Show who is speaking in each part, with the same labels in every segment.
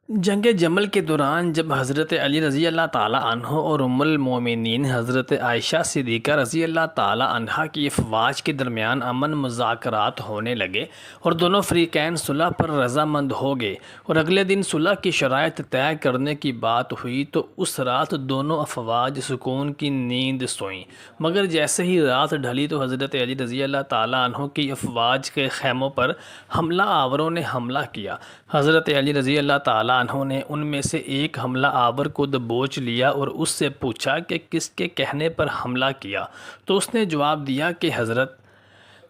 Speaker 1: جنگ جمل کے دوران جب حضرت علی رضی اللہ تعالیٰ عنہ اور ام المومنین حضرت عائشہ صدیقہ رضی اللہ تعالیٰ عنہا کی افواج کے درمیان امن مذاکرات ہونے لگے اور دونوں فریقین صلح پر رضامند ہو گئے اور اگلے دن صلح کی شرائط طے کرنے کی بات ہوئی تو اس رات دونوں افواج سکون کی نیند سوئیں، مگر جیسے ہی رات ڈھلی تو حضرت علی رضی اللہ تعالیٰ عنہ کی افواج کے خیموں پر حملہ آوروں نے حملہ کیا۔ حضرت علی رضی اللہ تعالیٰ عنہ نے ان میں سے ایک حملہ آور کو دبوچ لیا اور اس سے پوچھا کہ کس کے کہنے پر حملہ کیا، تو اس نے جواب دیا کہ حضرت۔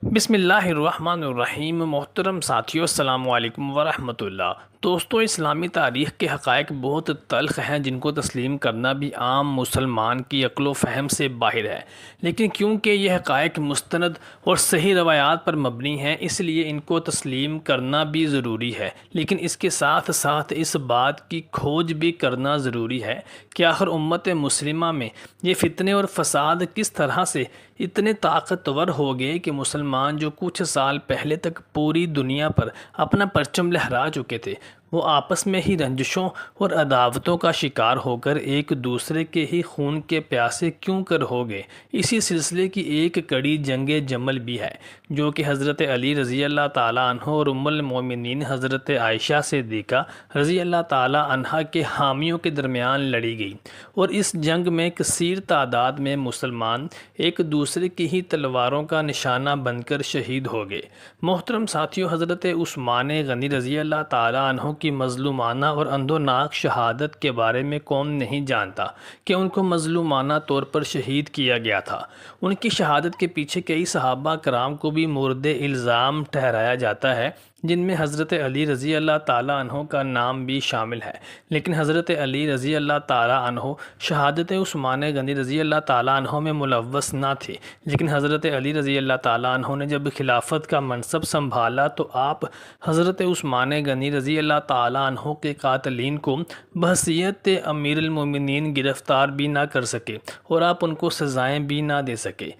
Speaker 1: بسم اللہ الرحمن الرحیم۔ محترم ساتھیو، السلام علیکم ورحمۃ اللہ۔ دوستو، اسلامی تاریخ کے حقائق بہت تلخ ہیں جن کو تسلیم کرنا بھی عام مسلمان کی عقل و فہم سے باہر ہے، لیکن کیونکہ یہ حقائق مستند اور صحیح روایات پر مبنی ہیں اس لیے ان کو تسلیم کرنا بھی ضروری ہے، لیکن اس کے ساتھ ساتھ اس بات کی کھوج بھی کرنا ضروری ہے کہ آخر امت مسلمہ میں یہ فتنے اور فساد کس طرح سے اتنے طاقتور ہو گئے کہ مسلمان جو کچھ سال پہلے تک پوری دنیا پر اپنا پرچم لہرا چکے تھے، وہ آپس میں ہی رنجشوں اور عداوتوں کا شکار ہو کر ایک دوسرے کے ہی خون کے پیاسے کیوں کر ہو گئے۔ اسی سلسلے کی ایک کڑی جنگ جمل بھی ہے جو کہ حضرت علی رضی اللہ تعالیٰ عنہ اور ام المومنین حضرت عائشہ صدیقہ رضی اللہ تعالیٰ عنہا کے حامیوں کے درمیان لڑی گئی، اور اس جنگ میں کثیر تعداد میں مسلمان ایک دوسرے کی ہی تلواروں کا نشانہ بن کر شہید ہو گئے۔ محترم ساتھیو، حضرت عثمان غنی رضی اللہ تعالیٰ عنہ کی مظلومانہ اور اندھوناک شہادت کے بارے میں کون نہیں جانتا کہ ان کو مظلومانہ طور پر شہید کیا گیا تھا۔ ان کی شہادت کے پیچھے کئی صحابہ کرام کو بھی مورد الزام ٹھہرایا جاتا ہے، جن میں حضرت علی رضی اللہ تعالیٰ عنہ کا نام بھی شامل ہے، لیکن حضرت علی رضی اللہ تعالیٰ عنہ شہادت عثمان غنی رضی اللہ تعالیٰ عنہ میں ملوث نہ تھے، لیکن حضرت علی رضی اللہ تعالیٰ عنہ نے جب خلافت کا منصب سنبھالا تو آپ حضرت عثمان غنی رضی اللہ تعالیٰ عنہ کے قاتلین کو بحیثیت امیر المومنین گرفتار بھی نہ کر سکے اور آپ ان کو سزائیں بھی نہ دے سکے۔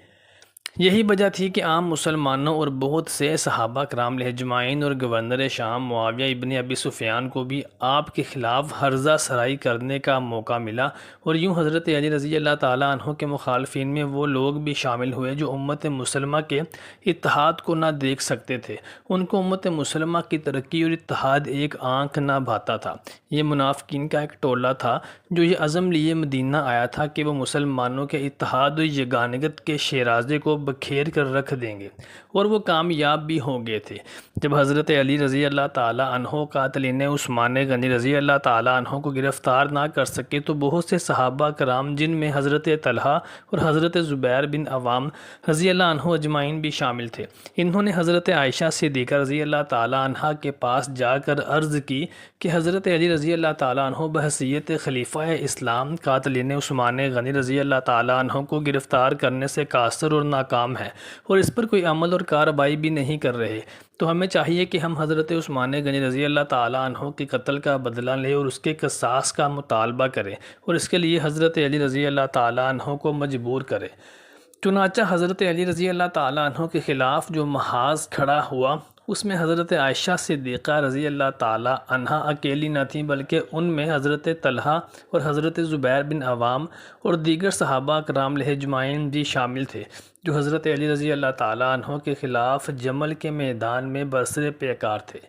Speaker 1: یہی وجہ تھی کہ عام مسلمانوں اور بہت سے صحابہ کرام اجمعین اور گورنر شام معاویہ ابن ابی سفیان کو بھی آپ کے خلاف ہرزہ سرائی کرنے کا موقع ملا، اور یوں حضرت علی رضی اللہ تعالیٰ عنہ کے مخالفین میں وہ لوگ بھی شامل ہوئے جو امت مسلمہ کے اتحاد کو نہ دیکھ سکتے تھے۔ ان کو امت مسلمہ کی ترقی اور اتحاد ایک آنکھ نہ بھاتا تھا۔ یہ منافقین کا ایک ٹولہ تھا جو یہ عزم لیے مدینہ آیا تھا کہ وہ مسلمانوں کے اتحاد و یگانگت کے شیرازے کو بکھیر کر رکھ دیں گے، اور وہ کامیاب بھی ہو گئے تھے۔ جب حضرت علی رضی اللہ تعالیٰ عنہ قاتلین عثمان غنی رضی اللہ تعالیٰ عنہ کو گرفتار نہ کر سکے تو بہت سے صحابہ کرام جن میں حضرت طلحہ اور حضرت زبیر بن عوام رضی اللہ عنہ اجمعین بھی شامل تھے، انہوں نے حضرت عائشہ صدیقہ رضی اللہ تعالیٰ عنہ کے پاس جا کر عرض کی کہ حضرت علی رضی اللہ تعالیٰ عنہ بحیثیت خلیفہ اسلام قاتلین عثمان غنی رضی اللہ تعالیٰ عنہ کو گرفتار کرنے سے قاصر اور ناکام ہے اور اس پر کوئی عمل اور کارروائی بھی نہیں کر رہے، تو ہمیں چاہیے کہ ہم حضرت عثمان غنی رضی اللہ تعالیٰ عنہ کے قتل کا بدلہ لیں اور اس کے قصاص کا مطالبہ کریں، اور اس کے لیے حضرت علی رضی اللہ تعالیٰ عنہ کو مجبور کریں۔ چنانچہ حضرت علی رضی اللہ تعالیٰ عنہ کے خلاف جو محاذ کھڑا ہوا اس میں حضرت عائشہ صدیقہ رضی اللہ تعالیٰ عنہ اکیلی نہ تھیں، بلکہ ان میں حضرت طلحہ اور حضرت زبیر بن عوام اور دیگر صحابہ کرام اجمعین بھی شامل تھے جو حضرت علی رضی اللہ تعالیٰ عنہ کے خلاف جمل کے میدان میں برسر پیکار تھے۔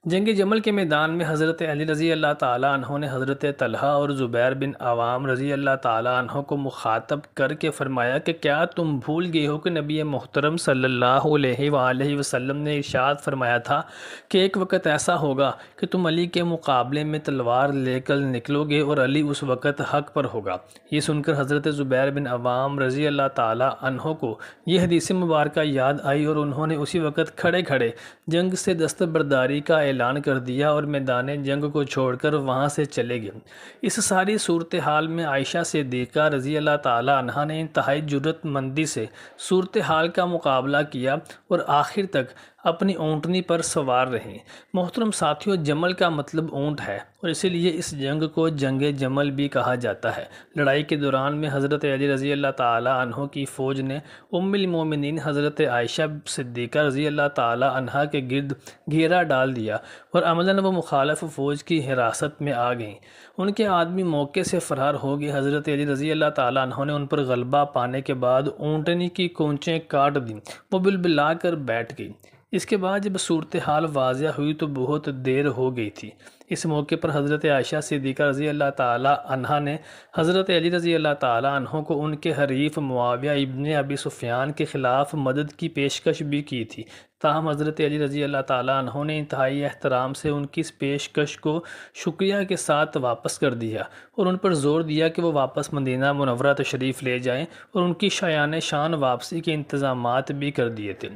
Speaker 1: جنگ جمل کے میدان میں حضرت علی رضی اللہ تعالیٰ عنہ نے حضرت طلحہ اور زبیر بن عوام رضی اللہ تعالیٰ عنہ کو مخاطب کر کے فرمایا کہ کیا تم بھول گئے ہو کہ نبی محترم صلی اللہ علیہ وآلہ وسلم نے ارشاد فرمایا تھا کہ ایک وقت ایسا ہوگا کہ تم علی کے مقابلے میں تلوار لے کر نکلو گے اور علی اس وقت حق پر ہوگا۔ یہ سن کر حضرت زبیر بن عوام رضی اللہ تعالیٰ عنہ کو یہ حدیث مبارکہ یاد آئی اور انہوں نے اسی وقت کھڑے کھڑے جنگ سے دستبرداری کا اعلان کر دیا اور میدان جنگ کو چھوڑ کر وہاں سے چلے گئے۔ اس ساری صورتحال میں عائشہ صدیقہ رضی اللہ تعالیٰ عنہا نے انتہائی جرأت مندی سے صورتحال کا مقابلہ کیا اور آخر تک اپنی اونٹنی پر سوار رہیں۔ محترم ساتھیوں، جمل کا مطلب اونٹ ہے اور اسی لیے اس جنگ کو جنگ جمل بھی کہا جاتا ہے۔ لڑائی کے دوران میں حضرت علی رضی اللہ تعالیٰ عنہ کی فوج نے ام المومنین حضرت عائشہ صدیقہ رضی اللہ تعالیٰ عنہ کے گرد گھیرا ڈال دیا اور عملاً وہ مخالف فوج کی حراست میں آ گئیں۔ ان کے آدمی موقع سے فرار ہو گئے۔ حضرت علی رضی اللہ تعالیٰ عنہ نے ان پر غلبہ پانے کے بعد اونٹنی کی کونچیں کاٹ دیں، وہ بلبلا کر بیٹھ گئی۔ اس کے بعد جب صورتحال واضح ہوئی تو بہت دیر ہو گئی تھی۔ اس موقع پر حضرت عائشہ صدیقہ رضی اللہ تعالیٰ عنہ نے حضرت علی رضی اللہ تعالیٰ عنہ کو ان کے حریف معاویہ ابن ابی سفیان کے خلاف مدد کی پیشکش بھی کی تھی، تاہم حضرت علی رضی اللہ تعالیٰ عنہ نے انتہائی احترام سے ان کی اس پیشکش کو شکریہ کے ساتھ واپس کر دیا اور ان پر زور دیا کہ وہ واپس مدینہ منورہ تشریف لے جائیں اور ان کی شایان شان واپسی کے انتظامات بھی کر دیے تھے۔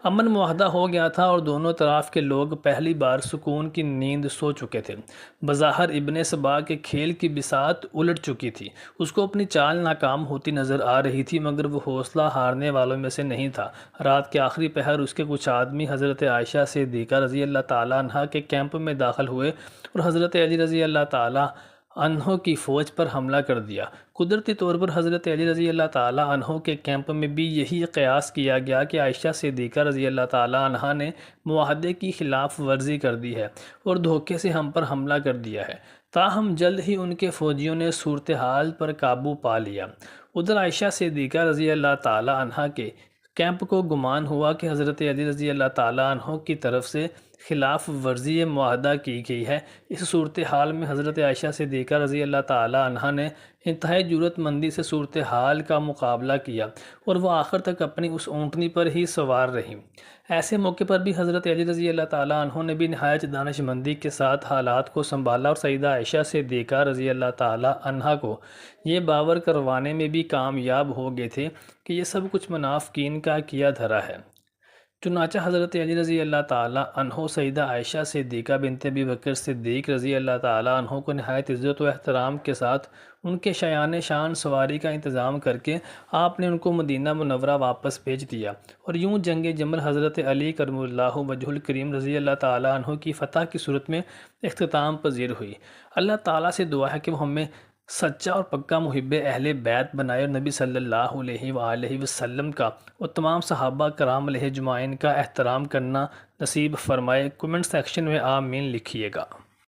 Speaker 1: امن معاہدہ ہو گیا تھا اور دونوں طرف کے لوگ پہلی بار سکون کی نیند سو چکے تھے۔ بظاہر ابن سبا کے کھیل کی بساط الٹ چکی تھی، اس کو اپنی چال ناکام ہوتی نظر آ رہی تھی، مگر وہ حوصلہ ہارنے والوں میں سے نہیں تھا۔ رات کے آخری پہر اس کے کچھ آدمی حضرت عائشہ صدیقہ رضی اللہ تعالیٰ عنہ کے کیمپ میں داخل ہوئے اور حضرت علی رضی اللہ تعالیٰ عنہ کی فوج پر حملہ کر دیا۔ قدرتی طور پر حضرت علی رضی اللہ تعالیٰ عنہ کے کیمپ میں بھی یہی قیاس کیا گیا کہ عائشہ صدیقہ رضی اللہ تعالیٰ عنہ نے معاہدے کی خلاف ورزی کر دی ہے اور دھوکے سے ہم پر حملہ کر دیا ہے۔ تاہم جلد ہی ان کے فوجیوں نے صورتحال پر قابو پا لیا۔ ادھر عائشہ صدیقہ رضی اللہ تعالیٰ عنہ کے کیمپ کو گمان ہوا کہ حضرت علی رضی اللہ تعالیٰ عنہ کی طرف سے خلاف ورزی معاہدہ کی گئی ہے۔ اس صورتحال میں حضرت عائشہ صدیقہ رضی اللہ تعالیٰ عنہ نے انتہائی جرأت مندی سے صورتحال کا مقابلہ کیا اور وہ آخر تک اپنی اس اونٹنی پر ہی سوار رہیں۔ ایسے موقع پر بھی حضرت علی رضی اللہ تعالیٰ عنہ نے بھی نہایت دانش مندی کے ساتھ حالات کو سنبھالا اور سیدہ عائشہ صدیقہ رضی اللہ تعالیٰ عنہ کو یہ باور کروانے میں بھی کامیاب ہو گئے تھے کہ یہ سب کچھ منافقین کا کیا دھرا ہے۔ چنانچہ حضرت علی رضی اللہ تعالیٰ عنہ سیدہ عائشہ صدیقہ بنت ابی بکر صدیق رضی اللہ تعالیٰ عنہ کو نہایت عزت و احترام کے ساتھ ان کے شایان شان سواری کا انتظام کر کے آپ نے ان کو مدینہ منورہ واپس بھیج دیا اور یوں جنگ جمل حضرت علی کرم اللہ وجہ الکریم رضی اللہ تعالیٰ عنہ کی فتح کی صورت میں اختتام پذیر ہوئی۔ اللہ تعالیٰ سے دعا ہے کہ وہ ہمیں سچا اور پکا محب اہل بیت بنائے اور نبی صلی اللہ علیہ وآلہ وسلم کا اور تمام صحابہ کرام علیہ اجمعین کا احترام کرنا نصیب فرمائے۔ کمنٹ سیکشن میں آمین لکھیے گا۔